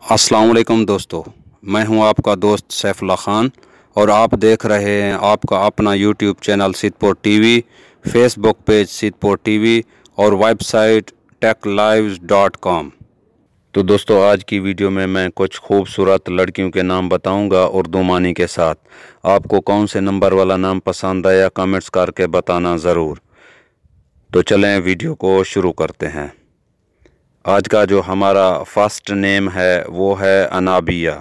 अस्सलाम वालेकुम दोस्तों, मैं हूं आपका दोस्त सैफुल्लाह ख़ान और आप देख रहे हैं आपका अपना YouTube channel Siddhpur TV, Facebook page Siddhpur TV और वेबसाइट techlives.com। तो दोस्तों, आज की वीडियो में मैं कुछ खूबसूरत लड़कियों के नाम बताऊंगा उर्दू मानी के साथ। आपको कौन से नंबर वाला नाम पसंद आया कमेंट्स करके बताना ज़रूर। तो चलें वीडियो को शुरू करते हैं। आज का जो हमारा फर्स्ट नेम है वो है अनाबिया।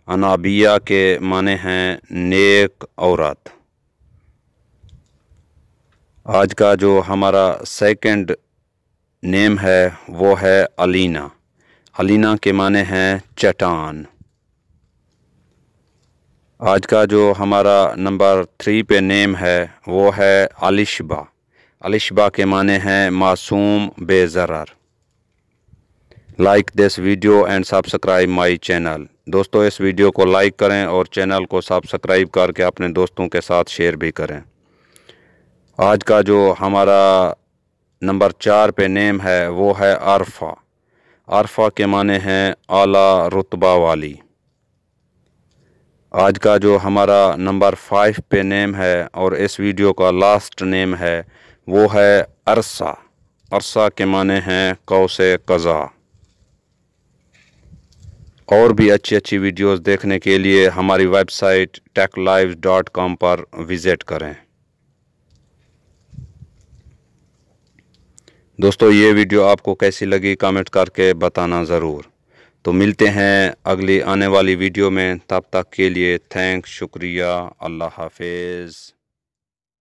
अनाबिया के माने हैं नेक औरत। आज का जो हमारा सेकंड नेम है वो है अलीना। अलीना के माने हैं चट्टान। आज का जो हमारा नंबर 3 पे नेम है वो है अलिशबा। अलिशबा के माने हैं मासूम बेज़रर। Like this video and subscribe my channel. दोस्तों, इस वीडियो को लाइक करें और चैनल को सब्सक्राइब करके अपने दोस्तों के साथ शेयर भी करें। आज का जो हमारा नंबर 4 पे नेम है वो है अरफा। अरफा के माने हैं आला रुतबा वाली। आज का जो हमारा नंबर 5 पे नेम है और इस वीडियो का लास्ट नेम है वो है अरसा। अरसा के माने हैं कौसे कज़ा। और भी अच्छी वीडियोस देखने के लिए हमारी वेबसाइट techlives.com पर विज़िट करें। दोस्तों, ये वीडियो आपको कैसी लगी कमेंट करके बताना ज़रूर। तो मिलते हैं अगली आने वाली वीडियो में, तब तक के लिए थैंक्स, शुक्रिया, अल्लाह हाफिज़।